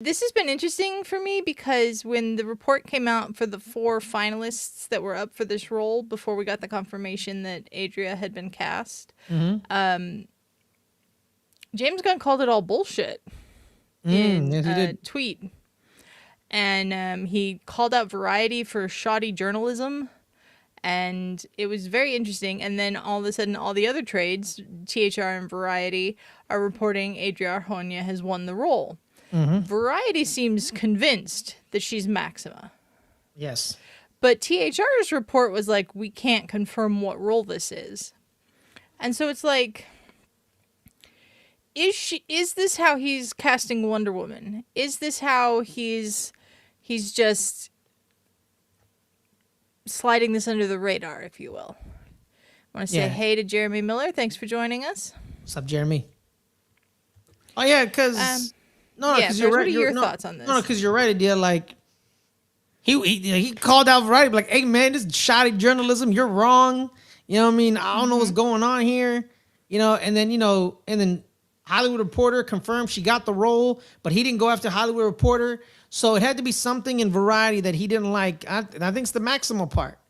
This has been interesting for me because when the report came out for the 4 finalists that were up for this role before we got the confirmation that Adria had been cast, James Gunn called it all bullshit in yes, he a did. tweet. And he called out Variety for shoddy journalism. And it was very interesting. And then all of a sudden, all the other trades, THR and Variety, are reporting Adria Arjona has won the role. Variety seems convinced that she's Maxima. Yes. But THR's report was like, we can't confirm what role this is. And so it's like, is this how he's casting Wonder Woman? Is this how he's just sliding this under the radar, if you will? I want to say hey to Jeremy Miller. Thanks for joining us. What's up, Jeremy? Oh, yeah, because... because you're right. What are your thoughts on this? No, because you're right, Adria. Like, he called out Variety, like, hey, man, this is shoddy journalism. You're wrong. You know what I mean? I don't know what's going on here. And then Hollywood Reporter confirmed she got the role, but he didn't go after Hollywood Reporter. So it had to be something in Variety that he didn't like. I think it's the Maxima part.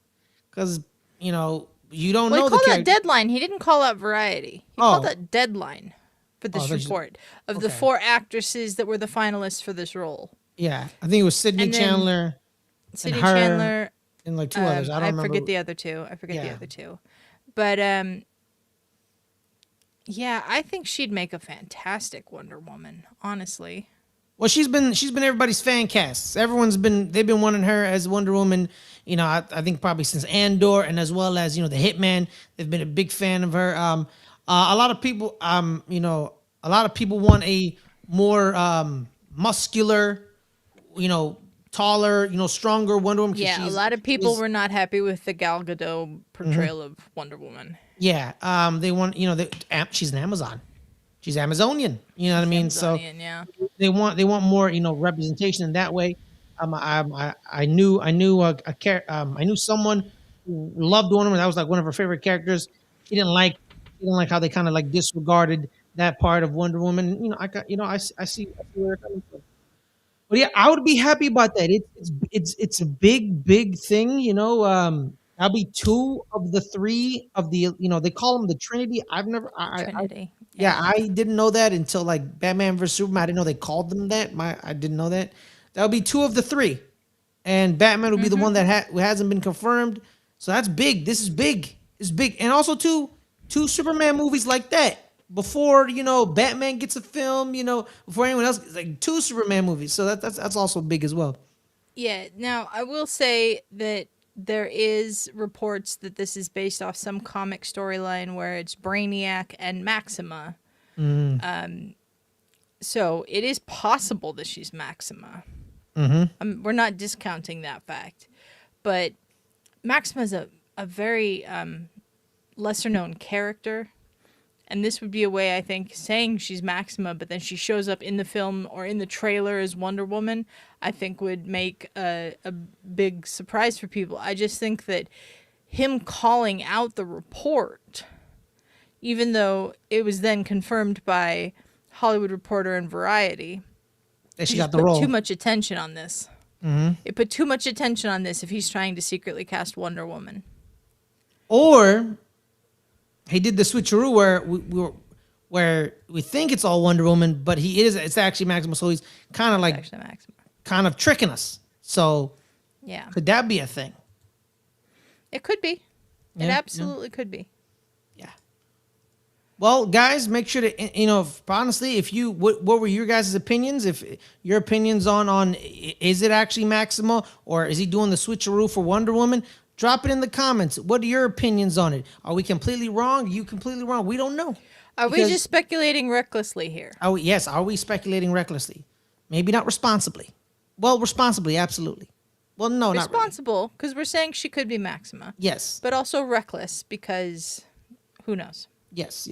Because, you don't know the character. He called out Deadline. He didn't call out Variety. He called out Deadline for this report of the 4 actresses that were the finalists for this role. Yeah, I think it was Sydney Chandler, Chandler, and like 2 others. I don't remember. I forget the other 2. But yeah, I think she'd make a fantastic Wonder Woman, honestly. Well, she's been everybody's fan cast. They've been wanting her as Wonder Woman. I think probably since Andor, and as well as the Hitman. They've been a big fan of her. A lot of people, want a more muscular, taller, stronger Wonder Woman. Yeah, a lot of people were not happy with the Gal Gadot portrayal of Wonder Woman. Yeah, they want, she's an Amazon. She's Amazonian. You know what I mean? Amazonian, yeah. They want more, representation in that way. I knew someone who loved Wonder Woman. That was like one of her favorite characters. He didn't like how they kind of like disregarded that part of Wonder Woman. I see where it's coming from. But yeah, I would be happy about that. It's a big thing. That'll be 2 of the 3 of the they call them the Trinity. Trinity. I didn't know that until like Batman vs Superman. I didn't know they called them that. I didn't know that. That'll be 2 of the 3, and Batman will be the one that hasn't been confirmed. So that's big. This is big. It's big, and also 2 Superman movies like that before Batman gets a film. Before anyone else, it's like 2 Superman movies. So that's also big as well. Yeah. Now I will say that there is reports that this is based off some comic storyline where it's Brainiac and Maxima. So it is possible that she's Maxima. We're not discounting that fact, but Maxima is a very lesser known character, and this would be a way, I think, saying she's Maxima, but then she shows up in the film or in the trailer as Wonder Woman, I think would make a big surprise for people. I just think that him calling out the report, even though it was then confirmed by Hollywood Reporter and Variety, that she got the role. Too much attention on this. It put too much attention on this if he's trying to secretly cast Wonder Woman. Or he did the switcheroo where we think it's all Wonder Woman, but it's actually Maxima. So he's kind of like kind of tricking us. So yeah, could that be a thing? It could be. It absolutely could be. Yeah. Well, guys, make sure to honestly, what were your guys' opinions? If your opinions on is it actually Maxima, or is he doing the switcheroo for Wonder Woman? Drop it in the comments. What are your opinions on it? Are we completely wrong? Are you completely wrong? We don't know. Are we just speculating recklessly here? Yes. Are we speculating recklessly? Maybe not responsibly. Well, responsibly, absolutely. Well, no, not responsible, because we're saying she could be Maxima. Yes. But also reckless, because who knows? Yes.